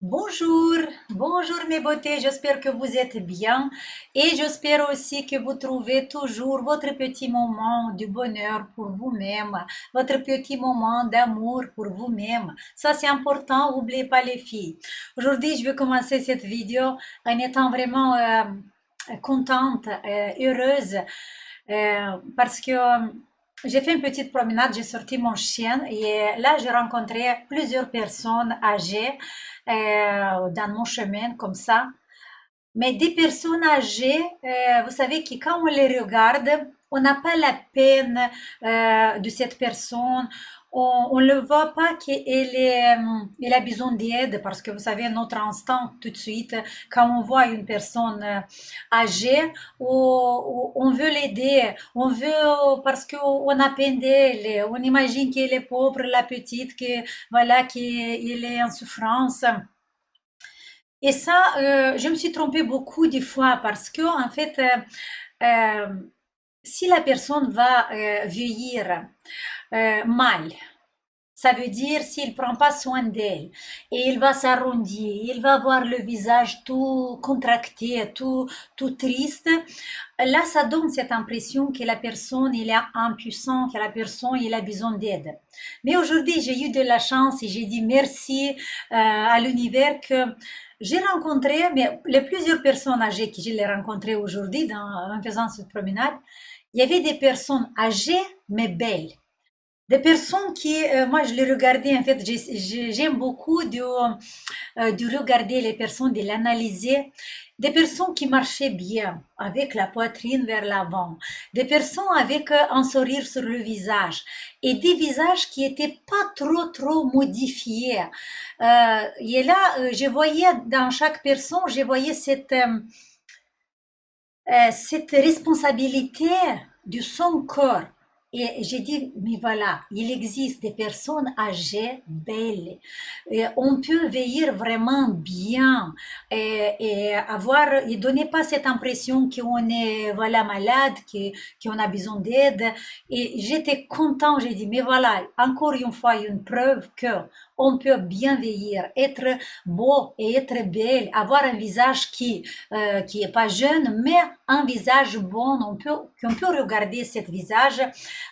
Bonjour, bonjour mes beautés, j'espère que vous êtes bien et j'espère aussi que vous trouvez toujours votre petit moment de bonheur pour vous-même, votre petit moment d'amour pour vous-même. Ça c'est important, n'oubliez pas les filles. Aujourd'hui, je vais commencer cette vidéo en étant vraiment contente, heureuse, parce que j'ai fait une petite promenade, j'ai sorti mon chien et là j'ai rencontré plusieurs personnes âgées dans mon chemin comme ça. Mais des personnes âgées, vous savez que quand on les regarde, on n'a pas la peine de cette personne. On ne voit pas elle a besoin d'aide parce que vous savez, notre instinct tout de suite, quand on voit une personne âgée, on veut l'aider, on veut parce qu'on a peine d'elle, on imagine qu'elle est pauvre, la petite, que voilà, qu'elle est en souffrance. Et ça, je me suis trompée beaucoup de fois parce que, en fait, euh, si la personne va vieillir mal, ça veut dire s'il ne prend pas soin d'elle et il va s'arrondir, il va avoir le visage tout contracté, tout triste. Là, ça donne cette impression que la personne il est impuissante, que la personne il a besoin d'aide. Mais aujourd'hui, j'ai eu de la chance et j'ai dit merci à l'univers que j'ai rencontré, mais les plusieurs personnes âgées que je les rencontrées aujourd'hui en faisant cette promenade, il y avait des personnes âgées mais belles. Des personnes qui, moi je les regardais, en fait, j'aime beaucoup de regarder les personnes, de l'analyser. Des personnes qui marchaient bien, avec la poitrine vers l'avant. Des personnes avec un sourire sur le visage. Et des visages qui étaient pas trop modifiés. Et là, je voyais dans chaque personne, je voyais cette responsabilité de son corps. Et j'ai dit, mais voilà, il existe des personnes âgées, belles. Et on peut vieillir vraiment bien et avoir, et donner pas cette impression qu'on est, voilà, malade, qu'on a besoin d'aide. Et j'étais content, j'ai dit, mais voilà, encore une fois, une preuve que on peut bien vieillir, être beau et être belle, avoir un visage qui est pas jeune, mais un visage bon. Qu'on peut regarder ce visage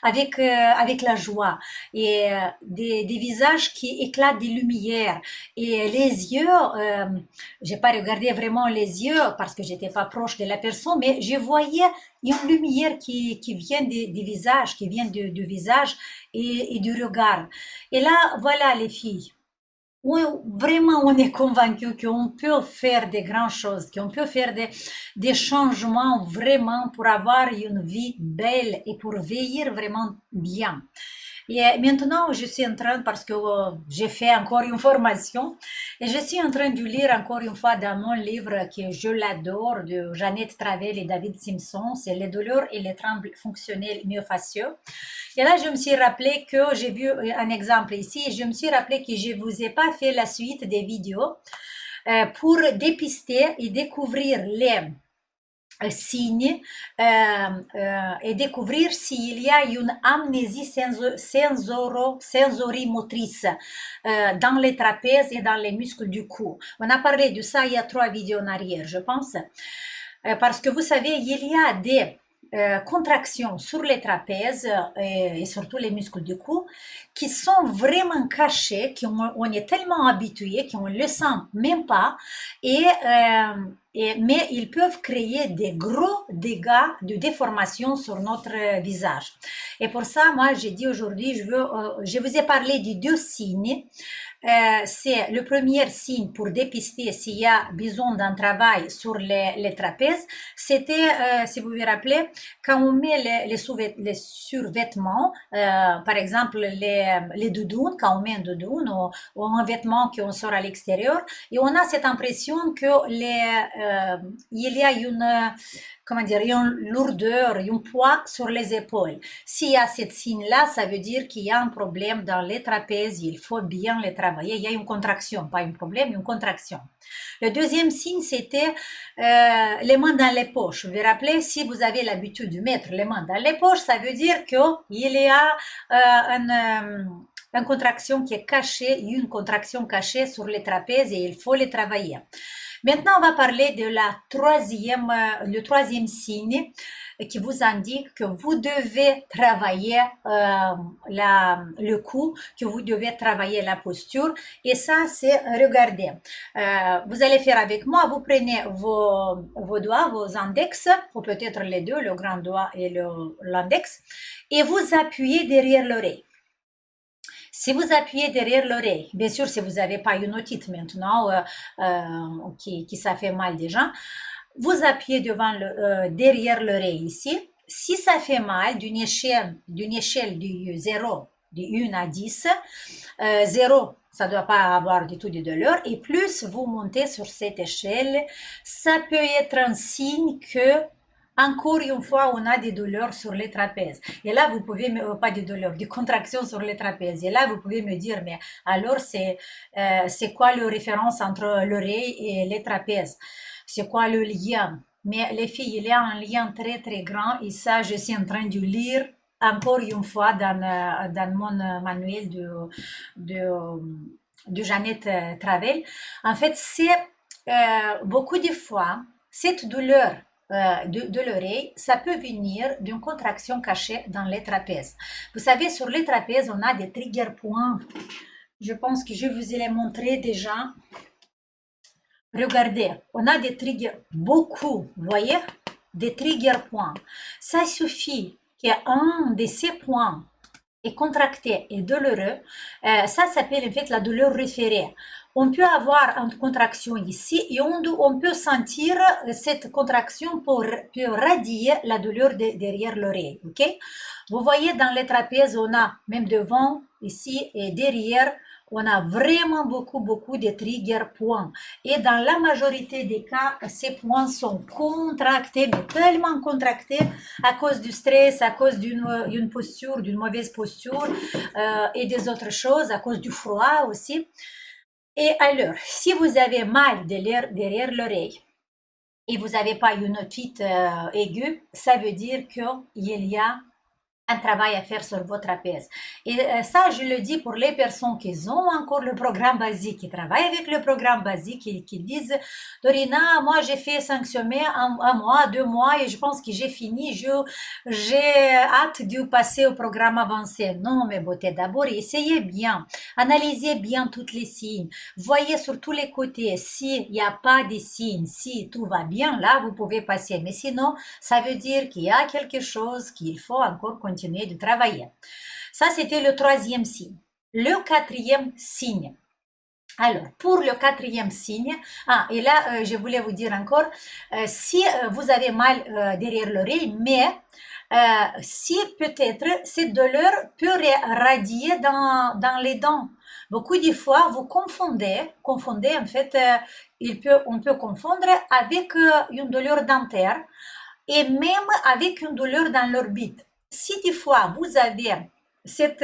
avec la joie et des visages qui éclatent des lumières et les yeux. J'ai pas regardé vraiment les yeux parce que j'étais pas proche de la personne, mais je voyais une lumière qui vient des visages, qui vient du visage et du regard. Et là, voilà les filles. Oui, vraiment, on est convaincu qu'on peut faire des grandes choses, qu'on peut faire des changements vraiment pour avoir une vie belle et pour vieillir vraiment bien. Et maintenant, je suis en train, parce que j'ai fait encore une formation, et je suis en train de lire encore une fois dans mon livre que je l'adore, de Jeannette Travel et David Simpson, c'est Les douleurs et les trembles fonctionnels myofascieux. Et là, je me suis rappelé que j'ai vu un exemple ici, et je me suis rappelé que je vous ai pas fait la suite des vidéos pour dépister et découvrir les signes et découvrir s'il y a une amnésie sensorimotrice dans les trapèzes et dans les muscles du cou. On a parlé de ça il y a 3 vidéos en arrière, je pense. Parce que vous savez, il y a des contractions sur les trapèzes et surtout les muscles du cou qui sont vraiment cachés, on est tellement habitué qu'on ne le sent même pas mais ils peuvent créer des gros dégâts de déformation sur notre visage. Et pour ça, moi, j'ai dit aujourd'hui, je vous ai parlé de 2 signes. C'est le premier signe pour dépister s'il y a besoin d'un travail sur les trapèzes. C'était, si vous vous rappelez, quand on met les survêtements, par exemple les doudounes, quand on met un doudoune ou un vêtement qu'on sort à l'extérieur, et on a cette impression que il y a une, comment dire, une lourdeur, un poids sur les épaules. S'il y a cette signe-là, ça veut dire qu'il y a un problème dans les trapèzes, il faut bien les travailler. Il y a une contraction, pas un problème, une contraction. Le deuxième signe, c'était les mains dans les poches. Vous vous rappelez, si vous avez l'habitude de mettre les mains dans les poches, ça veut dire qu'il y a une contraction qui est cachée, une contraction cachée sur les trapèzes et il faut les travailler. Maintenant, on va parler de le troisième signe qui vous indique que vous devez travailler le cou, que vous devez travailler la posture. Et ça, c'est, regardez, vous allez faire avec moi, vous prenez vos doigts, vos index, ou peut-être les deux, le grand doigt et l'index, et vous appuyez derrière l'oreille. Si vous appuyez derrière l'oreille, bien sûr, si vous n'avez pas une otite maintenant, qui ça fait mal déjà, vous appuyez derrière l'oreille ici. Si ça fait mal, d'une échelle du 0, de 1 à 10, 0, ça ne doit pas avoir du tout de douleur, et plus vous montez sur cette échelle, ça peut être un signe que encore une fois, on a des douleurs sur les trapèzes. Et là, vous pouvez, pas des douleurs, des contractions sur les trapèzes. Et là, vous pouvez me dire, mais alors, c'est quoi la référence entre l'oreille et les trapèzes? C'est quoi le lien? Mais les filles, il y a un lien très, très grand. Et ça, je suis en train de lire encore une fois dans mon manuel de Jeannette Travel. En fait, c'est beaucoup de fois, cette douleur de l'oreille, ça peut venir d'une contraction cachée dans les trapèzes. Vous savez, sur les trapèzes, on a des trigger points. Je pense que je vous ai montré déjà. Regardez, on a des triggers, beaucoup, vous voyez, des trigger points. Ça suffit qu'un de ces points est contracté et douloureux. Ça s'appelle en fait la douleur référée. On peut avoir une contraction ici et on peut sentir cette contraction pour radier la douleur derrière l'oreille. Ok? Vous voyez dans les trapèzes, on a même devant, ici et derrière, on a vraiment beaucoup de trigger points. Et dans la majorité des cas, ces points sont contractés, mais tellement contractés à cause du stress, à cause d'une posture, d'une mauvaise posture et des autres choses, à cause du froid aussi. Et alors, si vous avez mal derrière l'oreille et vous n'avez pas une otite aiguë, ça veut dire qu'il y a un travail à faire sur votre trapèze. Et ça, je le dis pour les personnes qui ont encore le programme basique, qui travaillent avec le programme basique, qui disent, Dorina, moi j'ai fait 5 semaines, un mois, 2 mois, et je pense que j'ai fini, j'ai hâte de passer au programme avancé. Non, mes beautés, d'abord, essayez bien, analysez bien tous les signes, voyez sur tous les côtés, s'il n'y a pas de signes, si tout va bien, là, vous pouvez passer. Mais sinon, ça veut dire qu'il y a quelque chose qu'il faut encore continuer de travailler. Ça, c'était le troisième signe. Le quatrième signe. Alors, pour le quatrième signe, et là, je voulais vous dire encore, si vous avez mal derrière l'oreille, mais si peut-être cette douleur peut radier dans les dents. Beaucoup de fois, vous confondez en fait, on peut confondre avec une douleur dentaire et même avec une douleur dans l'orbite. Si des fois vous avez cette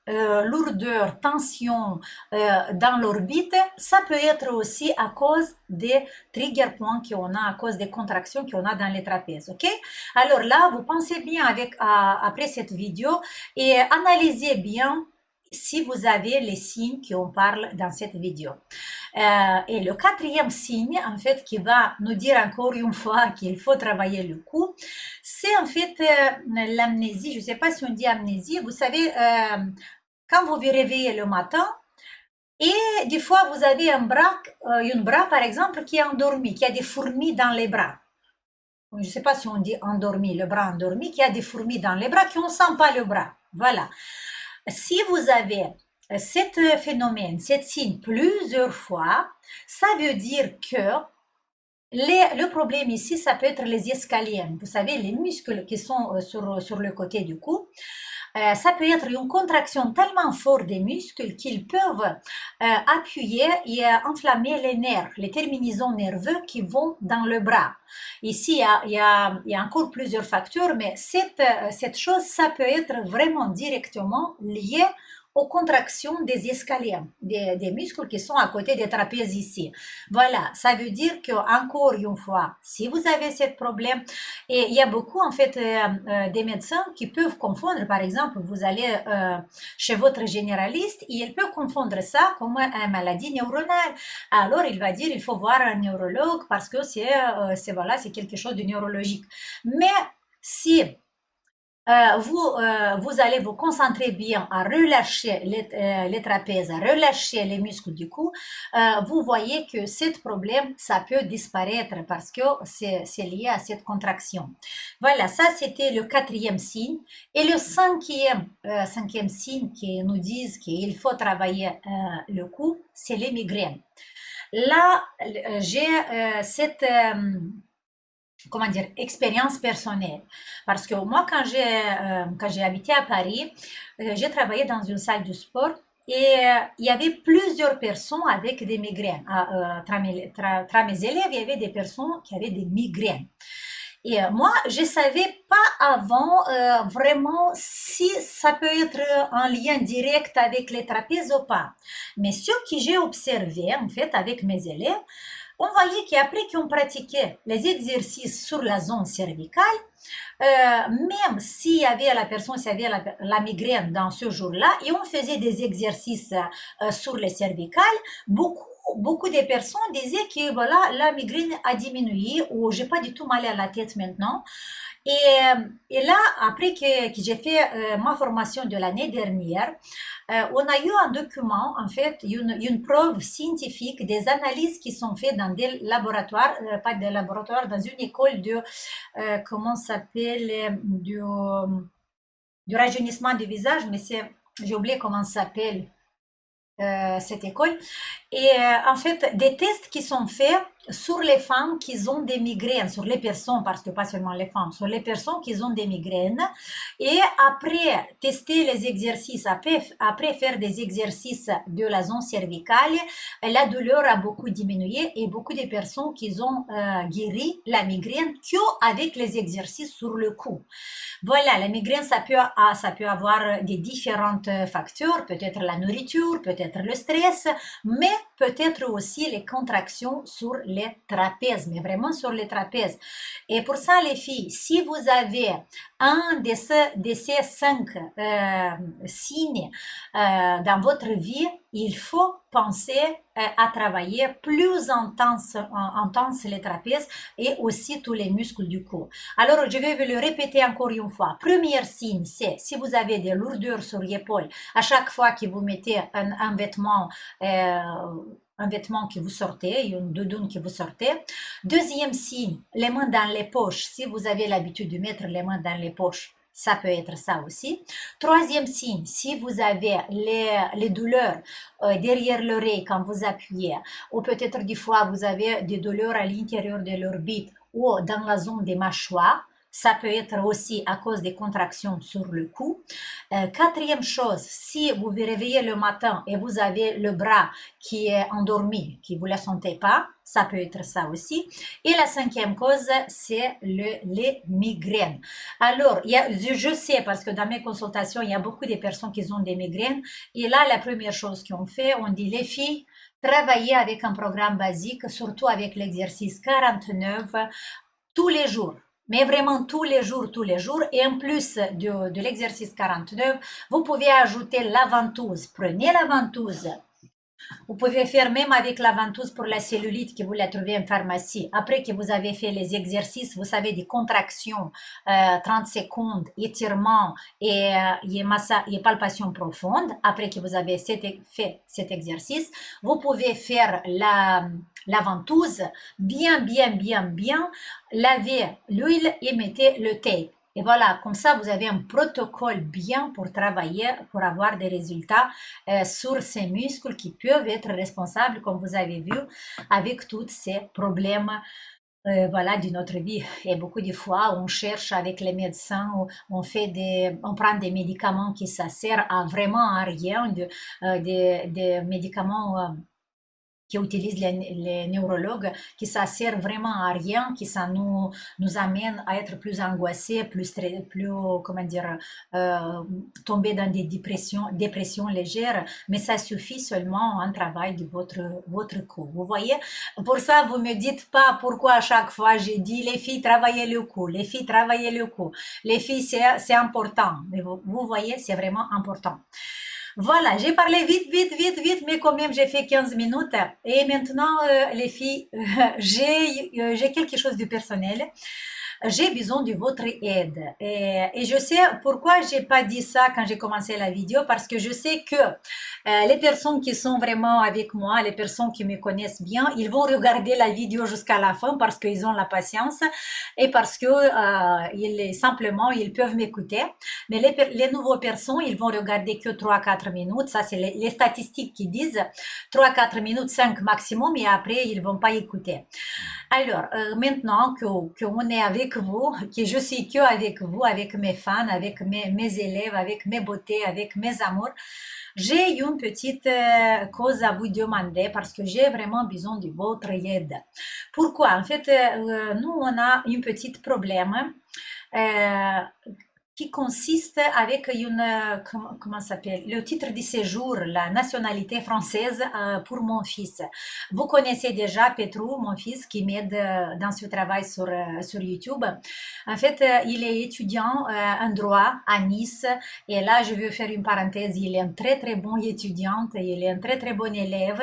lourdeur, tension dans l'orbite, ça peut être aussi à cause des trigger points qu'on a, à cause des contractions qu'on a dans les trapèzes. Ok? Alors là, vous pensez bien après cette vidéo et analysez bien si vous avez les signes qu'on parle dans cette vidéo. Et le quatrième signe, en fait, qui va nous dire encore une fois qu'il faut travailler le cou, c'est en fait l'amnésie. Je ne sais pas si on dit amnésie. Vous savez, quand vous vous réveillez le matin, et des fois vous avez un bras par exemple qui est endormi, qui a des fourmis dans les bras. Je ne sais pas si on dit endormi, le bras endormi, qui a des fourmis dans les bras, qui ne sent pas le bras. Voilà. Si vous avez ce phénomène, ce signe plusieurs fois, ça veut dire que le problème ici, ça peut être les ischaliennes. Vous savez, les muscles qui sont sur le côté du cou. Ça peut être une contraction tellement forte des muscles qu'ils peuvent appuyer et enflammer les nerfs, les terminaisons nerveuses qui vont dans le bras. Ici, il y a encore plusieurs facteurs, mais cette chose, ça peut être vraiment directement lié aux contractions des escaliers, des muscles qui sont à côté des trapèzes ici. Voilà, ça veut dire que encore une fois, si vous avez ce problème, et il y a beaucoup en fait des médecins qui peuvent confondre, par exemple, vous allez chez votre généraliste et il peut confondre ça comme une maladie neuronale. Alors il va dire il faut voir un neurologue parce que voilà, c'est quelque chose de neurologique. Mais si vous allez vous concentrer bien à relâcher les trapèzes, à relâcher les muscles du cou, vous voyez que ce problème, ça peut disparaître parce que c'est lié à cette contraction. Voilà, ça c'était le quatrième signe. Et le cinquième signe qui nous dit qu'il faut travailler le cou, c'est les migraines. Là, j'ai cette comment dire, expérience personnelle. Parce que moi, quand j'ai habité à Paris, j'ai travaillé dans une salle de sport et il y avait plusieurs personnes avec des migraines. Tra mes élèves, il y avait des personnes qui avaient des migraines. Et moi, je ne savais pas avant vraiment si ça peut être un lien direct avec les trapèzes ou pas. Mais ce que j'ai observé, en fait, avec mes élèves, on voyait qu'après qu'on pratiquait les exercices sur la zone cervicale, même s'il y avait la personne, s'il y avait la migraine dans ce jour-là, et on faisait des exercices sur les cervicales, beaucoup de personnes disaient que voilà, la migraine a diminué ou j'ai pas du tout mal à la tête maintenant. Et là, après que j'ai fait ma formation de l'année dernière, on a eu un document, en fait, une preuve scientifique des analyses qui sont faites dans des laboratoires, pas des laboratoires, dans une école de, comment ça s'appelle, du rajeunissement du visage, mais j'ai oublié comment ça s'appelle cette école. Et en fait, des tests qui sont faits sur les femmes qui ont des migraines, sur les personnes, parce que pas seulement les femmes, sur les personnes qui ont des migraines. Et après tester les exercices, après faire des exercices de la zone cervicale, la douleur a beaucoup diminué et beaucoup de personnes qui ont guéri la migraine qu'avec les exercices sur le cou. Voilà, la migraine, ça peut avoir des différents facteurs, peut-être la nourriture, peut-être le stress, mais peut-être aussi les contractions sur les trapèzes, mais vraiment sur les trapèzes. Et pour ça, les filles, si vous avez un de ces cinq signes dans votre vie, il faut penser à travailler plus intense les trapèzes et aussi tous les muscles du cou. Alors, je vais vous le répéter encore une fois. Premier signe, c'est si vous avez des lourdeurs sur l'épaule, à chaque fois que vous mettez un vêtement que vous sortez, une doudoune que vous sortez. Deuxième signe, les mains dans les poches. Si vous avez l'habitude de mettre les mains dans les poches, ça peut être ça aussi. Troisième signe, si vous avez les douleurs derrière l'oreille quand vous appuyez, ou peut-être des fois vous avez des douleurs à l'intérieur de l'orbite ou dans la zone des mâchoires, ça peut être aussi à cause des contractions sur le cou. Quatrième chose, si vous vous réveillez le matin et vous avez le bras qui est endormi, qui vous ne le sentez pas, ça peut être ça aussi. Et la cinquième cause, c'est les migraines. Alors, je sais parce que dans mes consultations, il y a beaucoup de personnes qui ont des migraines. Et là, la première chose qu'on fait, on dit les filles, travaillez avec un programme basique, surtout avec l'exercice 49 tous les jours. Mais vraiment tous les jours. Et en plus de l'exercice 49, vous pouvez ajouter la ventouse. Prenez la ventouse. Vous pouvez faire même avec la ventouse pour la cellulite que vous la trouvez en pharmacie. Après que vous avez fait les exercices, vous savez, des contractions, 30 secondes, étirement et palpation profonde. Après que vous avez fait cet exercice, vous pouvez faire la ventouse, bien, lavez l'huile et mettez le tape. Et voilà, comme ça, vous avez un protocole bien pour travailler, pour avoir des résultats sur ces muscles qui peuvent être responsables, comme vous avez vu, avec tous ces problèmes voilà, de notre vie. Et beaucoup de fois, on cherche avec les médecins, on prend des médicaments qui ça sert à vraiment à rien, des médicaments qui utilisent les neurologues, que ça sert vraiment à rien, que ça nous amène à être plus angoissés, plus comment dire, euh, tomber dans des dépressions légères, mais ça suffit seulement un travail de votre cou. Vous voyez? Pour ça, vous me dites pas pourquoi à chaque fois j'ai dit les filles travaillez le cou, les filles travaillez le cou. Les filles, c'est important. Mais vous voyez, c'est vraiment important. Voilà, j'ai parlé vite, vite, vite, vite, mais quand même j'ai fait 15 minutes. Et maintenant, les filles, j'ai quelque chose de personnel. J'ai besoin de votre aide. Et je sais pourquoi j'ai pas dit ça quand j'ai commencé la vidéo, parce que je sais que les personnes qui sont vraiment avec moi, les personnes qui me connaissent bien, ils vont regarder la vidéo jusqu'à la fin parce qu'ils ont la patience et parce que simplement ils peuvent m'écouter. Mais les nouvelles personnes, ils vont regarder que 3 4 minutes. Ça, c'est les statistiques qui disent 3 4 minutes, 5 maximum, et après, ils vont pas écouter. Alors, maintenant qu'on est avec vous, que je suis que avec vous, avec mes fans, avec mes élèves, avec mes beautés, avec mes amours, j'ai une petite cause à vous demander parce que j'ai vraiment besoin de votre aide. Pourquoi? En fait, nous, on a un petit problème. Euh, qui consiste avec comment ça s'appelle, le titre de séjour, la nationalité française pour mon fils. Vous connaissez déjà Petrou, mon fils, qui m'aide dans ce travail sur YouTube. En fait, il est étudiant en droit à Nice. Et là, je veux faire une parenthèse. Il est un très, très bon étudiant. Il est un très, très bon élève.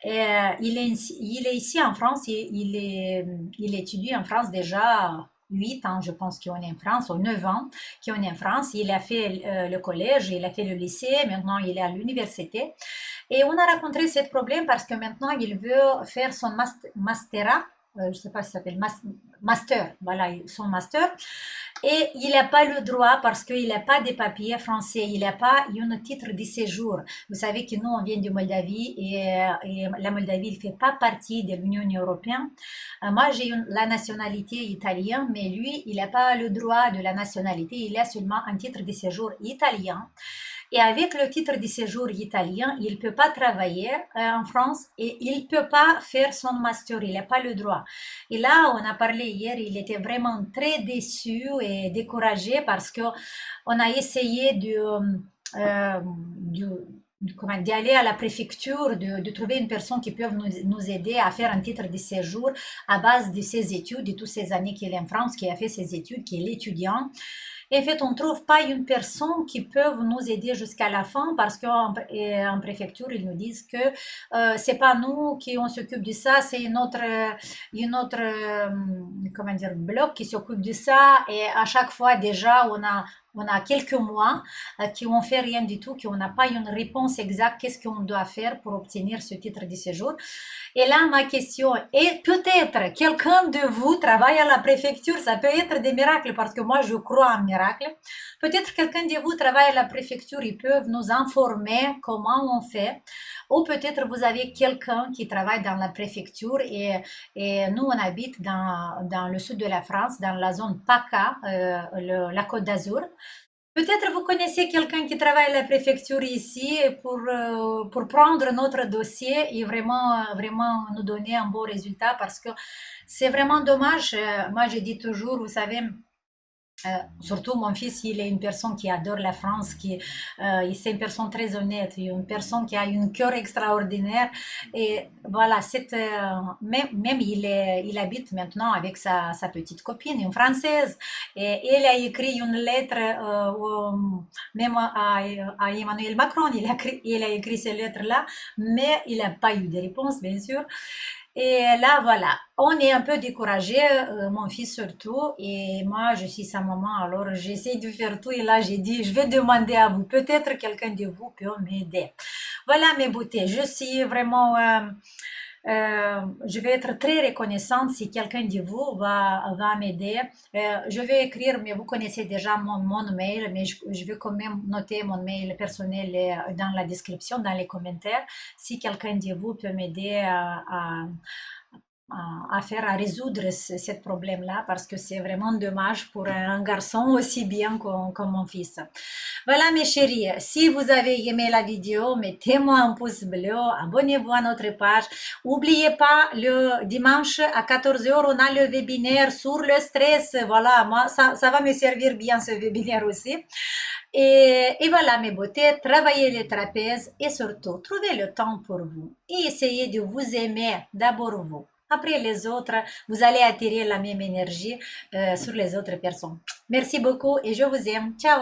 Il est ici en France. Il étudie en France déjà 8 ans, je pense, qu'on est en France, ou 9 ans qu'on est en France. Il a fait le collège, il a fait le lycée, maintenant il est à l'université. Et on a rencontré ce problème parce que maintenant il veut faire son master, je ne sais pas si ça s'appelle master, voilà, son master. Et il n'a pas le droit parce qu'il n'a pas de papiers français, il n'a pas un titre de séjour. Vous savez que nous, on vient de Moldavie et la Moldavie ne fait pas partie de l'Union européenne. Moi, j'ai la nationalité italienne, mais lui, il n'a pas le droit de la nationalité, il a seulement un titre de séjour italien. Et avec le titre de séjour italien, il ne peut pas travailler en France et il ne peut pas faire son master, il n'a pas le droit. Et là, on a parlé hier, il était vraiment très déçu et découragé parce que on a essayé euh, d'y aller à la préfecture, de trouver une personne qui peut nous aider à faire un titre de séjour à base de ses études, de toutes ces années qu'il est en France, qui a fait ses études, qui est l'étudiant. En fait, on ne trouve pas une personne qui peut nous aider jusqu'à la fin parce qu'en préfecture, ils nous disent que c'est pas nous qui on s'occupe de ça, c'est une autre comment dire, bloc qui s'occupe de ça. Et à chaque fois, déjà, on a quelques mois qui n'ont fait rien du tout, qui on n'a pas une réponse exacte, qu'est-ce qu'on doit faire pour obtenir ce titre de séjour. Et là, ma question est, peut-être quelqu'un de vous travaille à la préfecture, ça peut être des miracles, parce que moi, je crois en miracles. Peut-être quelqu'un de vous travaille à la préfecture, ils peuvent nous informer comment on fait. Ou peut-être vous avez quelqu'un qui travaille dans la préfecture et nous, on habite dans le sud de la France, dans la zone PACA, la Côte d'Azur. Peut-être vous connaissez quelqu'un qui travaille à la préfecture ici pour prendre notre dossier et vraiment nous donner un bon résultat parce que c'est vraiment dommage. Moi, je dis toujours, vous savez, surtout mon fils, il est une personne qui adore la France, c'est une personne très honnête, une personne qui a un cœur extraordinaire. Et voilà, même il habite maintenant avec sa petite copine, une Française. Et elle a écrit une lettre même à Emmanuel Macron. Il a écrit ces lettres-là, mais il n'a pas eu de réponse, bien sûr. Et là, voilà, on est un peu découragé, mon fils surtout, et moi, je suis sa maman, alors j'essaie de faire tout, et là, j'ai dit, je vais demander à vous, peut-être quelqu'un de vous peut m'aider. Voilà mes beautés, je suis vraiment, je vais être très reconnaissante si quelqu'un de vous va m'aider. Je vais écrire, mais vous connaissez déjà mon mail, mais je vais quand même noter mon mail personnel dans la description, dans les commentaires, si quelqu'un de vous peut m'aider à faire, à résoudre ce problème-là parce que c'est vraiment dommage pour un garçon aussi bien comme mon fils. Voilà mes chéris, si vous avez aimé la vidéo, mettez-moi un pouce bleu, abonnez-vous à notre page. N'oubliez pas, le dimanche à 14 heures, on a le webinaire sur le stress. Voilà, moi, ça va me servir bien ce webinaire aussi. Et voilà mes beautés, travaillez les trapèzes et surtout, trouvez le temps pour vous et essayez de vous aimer d'abord vous. Après les autres, vous allez attirer la même énergie sur les autres personnes. Merci beaucoup et je vous aime. Ciao